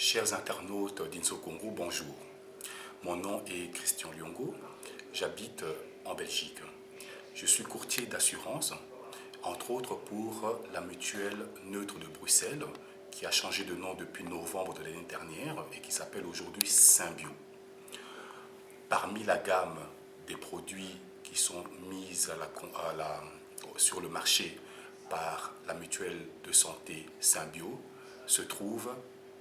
Chers internautes d'Inso Congo, bonjour. Mon nom est Christian Lyongo, j'habite en Belgique. Je suis courtier d'assurance, entre autres pour la mutuelle neutre de Bruxelles, qui a changé de nom depuis novembre de l'année dernière et qui s'appelle aujourd'hui Symbio. Parmi la gamme des produits qui sont mis sur le marché par la mutuelle de santé Symbio se trouve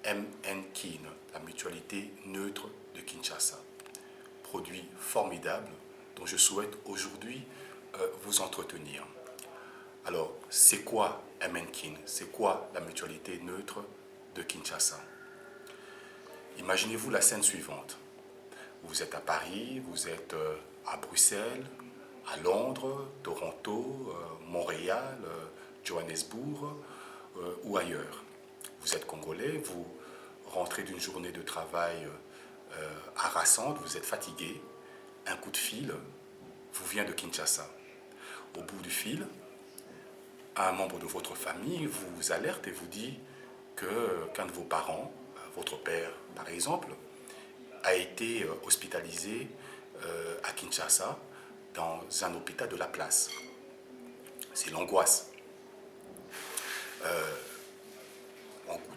MN-Kin, la mutualité neutre de Kinshasa. Produit formidable dont je souhaite aujourd'hui vous entretenir. Alors, c'est quoi MN-Kin? C'est quoi la mutualité neutre de Kinshasa? Imaginez-vous la scène suivante. Vous êtes à Paris, vous êtes à Bruxelles, à Londres, Toronto, Montréal, Johannesburg ou ailleurs. Vous êtes congolais, vous rentrez d'une journée de travail harassante, vous êtes fatigué, un coup de fil vous vient de Kinshasa. Au bout du fil, un membre de votre famille vous alerte et vous dit qu'un de vos parents, votre père par exemple, a été hospitalisé à Kinshasa dans un hôpital de la place. C'est l'angoisse.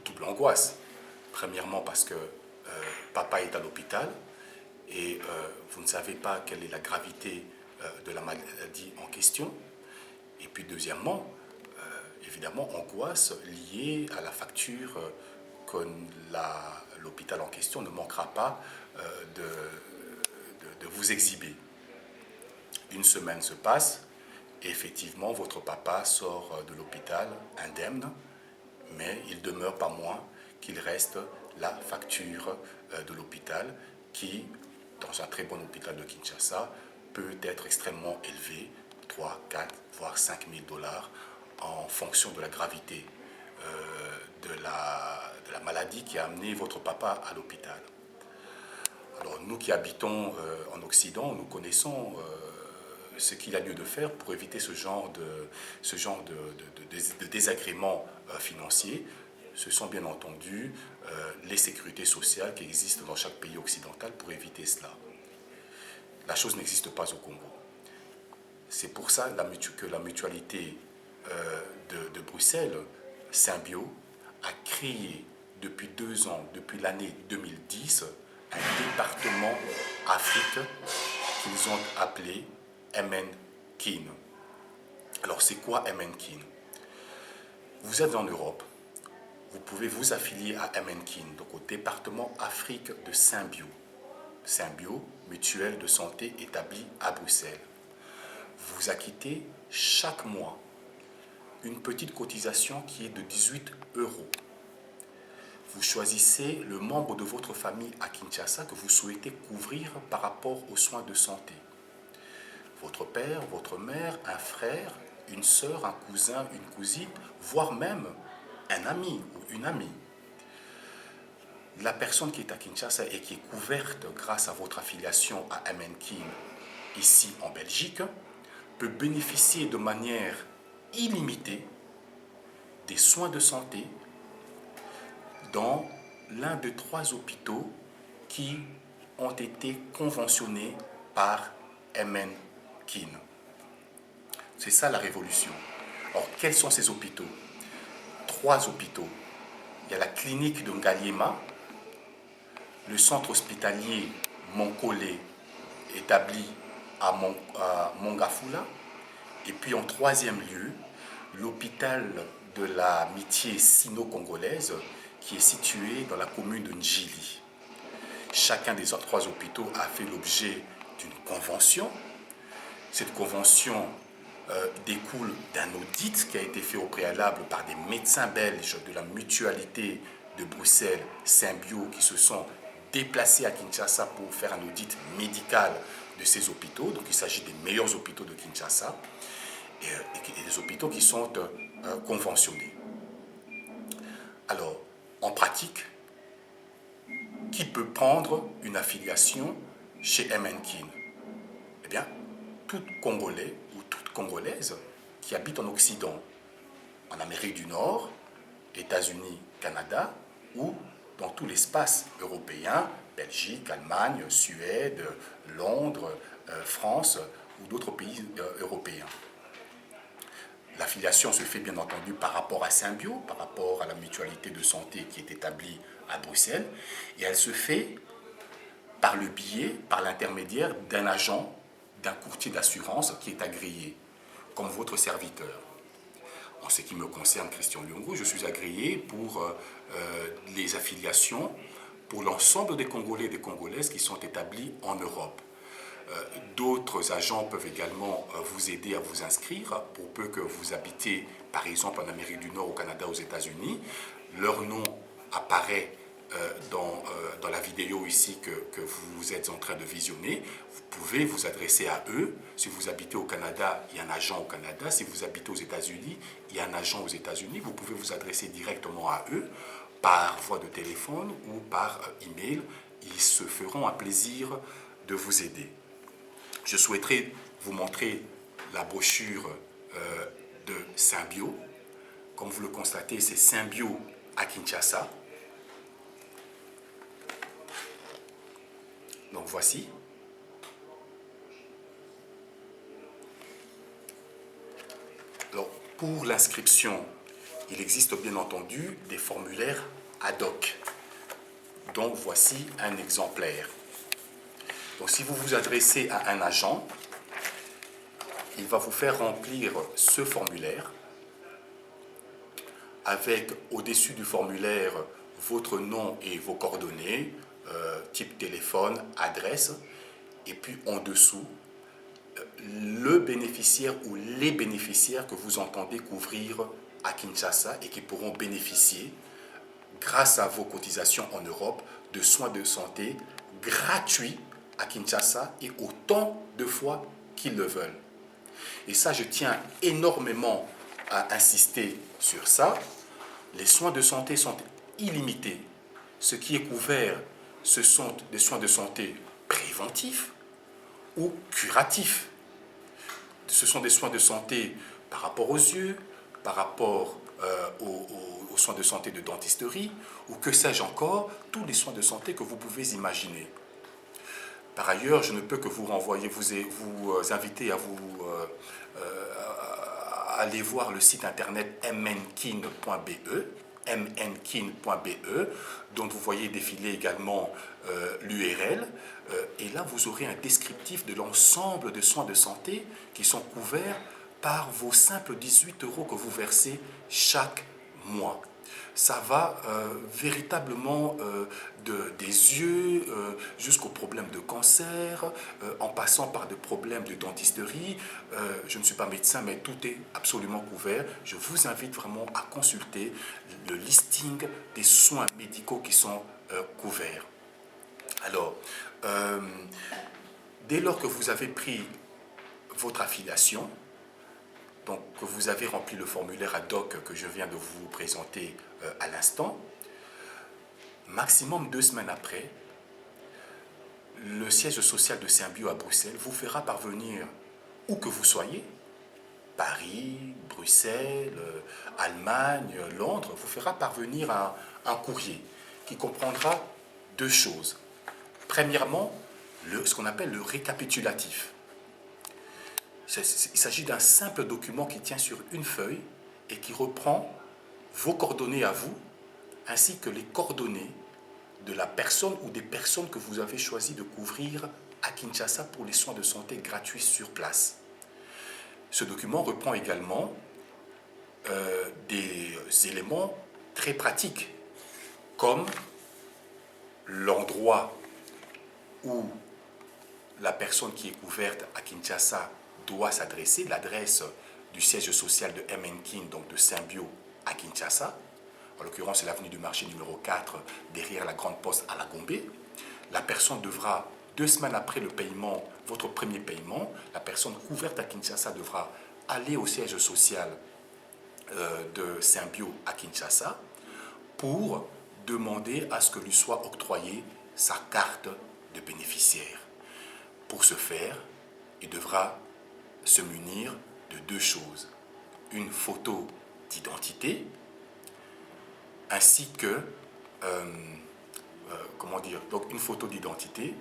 Double angoisse. Premièrement parce que papa est à l'hôpital et vous ne savez pas quelle est la gravité de la maladie en question. Et puis deuxièmement, évidemment, angoisse liée à la facture que l'hôpital en question ne manquera pas de vous exhiber. Une semaine se passe et effectivement, votre papa sort de l'hôpital indemne, mais il demeure pas moins qu'il reste la facture de l'hôpital qui, dans un très bon hôpital de Kinshasa, peut être extrêmement élevée, 3, 4, voire 5 000 dollars en fonction de la gravité de la maladie qui a amené votre papa à l'hôpital. Alors nous qui habitons en Occident, nous connaissons ce qu'il y a lieu de faire pour éviter ce genre de désagréments financiers. Ce sont bien entendu les sécurités sociales qui existent dans chaque pays occidental pour éviter cela. La chose n'existe pas au Congo. C'est pour ça que la mutualité de Bruxelles, Symbio, a créé depuis 2 ans, depuis l'année 2010, un département Afrique qu'ils ont appelé MN-Kin. Alors c'est quoi MN-Kin? Vous êtes en Europe, vous pouvez vous affilier à MN-Kin, donc au département Afrique de Symbio. Symbio, mutuelle de santé établie à Bruxelles. Vous acquittez chaque mois une petite cotisation qui est de 18 €. Vous choisissez le membre de votre famille à Kinshasa que vous souhaitez couvrir par rapport aux soins de santé. Votre père, votre mère, un frère, une sœur, un cousin, une cousine, voire même un ami ou une amie. La personne qui est à Kinshasa et qui est couverte grâce à votre affiliation à MN-Kin ici en Belgique peut bénéficier de manière illimitée des soins de santé dans l'un des 3 hôpitaux qui ont été conventionnés par MN-Kin. C'est ça la révolution. Alors, quels sont ces hôpitaux? 3 hôpitaux. Il y a la clinique de Ngaliema, le centre hospitalier Monkole, établi à Mongafula, et puis en 3e lieu, l'hôpital de l'amitié sino-congolaise qui est situé dans la commune de Njili. Chacun des 3 hôpitaux a fait l'objet d'une convention. Cette convention découle d'un audit qui a été fait au préalable par des médecins belges de la mutualité de Bruxelles, Symbio, qui se sont déplacés à Kinshasa pour faire un audit médical de ces hôpitaux. Donc il s'agit des meilleurs hôpitaux de Kinshasa et des hôpitaux qui sont conventionnés. Alors, en pratique, qui peut prendre une affiliation chez MN-Kin? Eh bien, tout Congolais ou toute Congolaise qui habite en Occident, en Amérique du Nord, États-Unis, Canada ou dans tout l'espace européen, Belgique, Allemagne, Suède, Londres, France ou d'autres pays européens. L'affiliation se fait bien entendu par rapport à Symbio, par rapport à la mutualité de santé qui est établie à Bruxelles, et elle se fait par le biais, par l'intermédiaire d'un agent, d'un courtier d'assurance qui est agréé, comme votre serviteur. En ce qui me concerne, Christian Lyongo, je suis agréé pour les affiliations pour l'ensemble des Congolais et des Congolaises qui sont établis en Europe. D'autres agents peuvent également vous aider à vous inscrire pour peu que vous habitez, par exemple, en Amérique du Nord, au Canada, aux États-Unis. Leur nom apparaît dans la vidéo ici que vous êtes en train de visionner. Vous pouvez vous adresser à eux. Si vous habitez au Canada, il y a un agent au Canada. Si vous habitez aux États-Unis, il y a un agent aux États-Unis. Vous pouvez vous adresser directement à eux par voie de téléphone ou par email. Ils se feront un plaisir de vous aider. Je souhaiterais vous montrer la brochure de Symbio. Comme vous le constatez, c'est Symbio à Kinshasa. Donc voici. Alors, pour l'inscription, il existe bien entendu des formulaires ad hoc. Donc voici un exemplaire. Donc si vous vous adressez à un agent, il va vous faire remplir ce formulaire avec au-dessus du formulaire votre nom et vos coordonnées, type téléphone, adresse, et puis en dessous, le bénéficiaire ou les bénéficiaires que vous entendez couvrir à Kinshasa et qui pourront bénéficier, grâce à vos cotisations en Europe, de soins de santé gratuits à Kinshasa et autant de fois qu'ils le veulent. Et ça, je tiens énormément à insister sur ça. Les soins de santé sont illimités. Ce qui est couvert, ce sont des soins de santé préventifs ou curatifs. Ce sont des soins de santé par rapport aux yeux, par rapport aux soins de santé de dentisterie, ou que sais-je encore, tous les soins de santé que vous pouvez imaginer. Par ailleurs, je ne peux que vous renvoyer, vous inviter à aller voir le site internet mnkin.be, dont vous voyez défiler également l'URL. Et là, vous aurez un descriptif de l'ensemble des soins de santé qui sont couverts par vos simples 18 € que vous versez chaque mois. Ça va véritablement des yeux jusqu'aux problèmes de cancer, en passant par des problèmes de dentisterie. Je ne suis pas médecin, mais tout est absolument couvert. Je vous invite vraiment à consulter le listing des soins médicaux qui sont couverts. Alors, dès lors que vous avez pris votre affiliation, donc que vous avez rempli le formulaire ad hoc que je viens de vous présenter à l'instant, maximum 2 semaines après, le siège social de Symbio à Bruxelles vous fera parvenir, où que vous soyez, Paris, Bruxelles, Allemagne, Londres, vous fera parvenir un courrier qui comprendra 2 choses. Premièrement, ce qu'on appelle le récapitulatif. Il s'agit d'un simple document qui tient sur une feuille et qui reprend vos coordonnées à vous, ainsi que les coordonnées de la personne ou des personnes que vous avez choisi de couvrir à Kinshasa pour les soins de santé gratuits sur place. Ce document reprend également des éléments très pratiques, comme l'endroit où la personne qui est couverte à Kinshasa doit s'adresser, l'adresse du siège social de MNKIN, donc de Symbio à Kinshasa. En l'occurrence, c'est l'avenue du marché numéro 4, derrière la grande poste à la Gombe. La personne devra, 2 semaines après le paiement, votre premier paiement, la personne couverte à Kinshasa devra aller au siège social de Symbio à Kinshasa pour demander à ce que lui soit octroyée sa carte de bénéficiaire. Pour ce faire, il devra se munir de 2 choses. Une photo d'identité ainsi que dire, donc une photo d'identité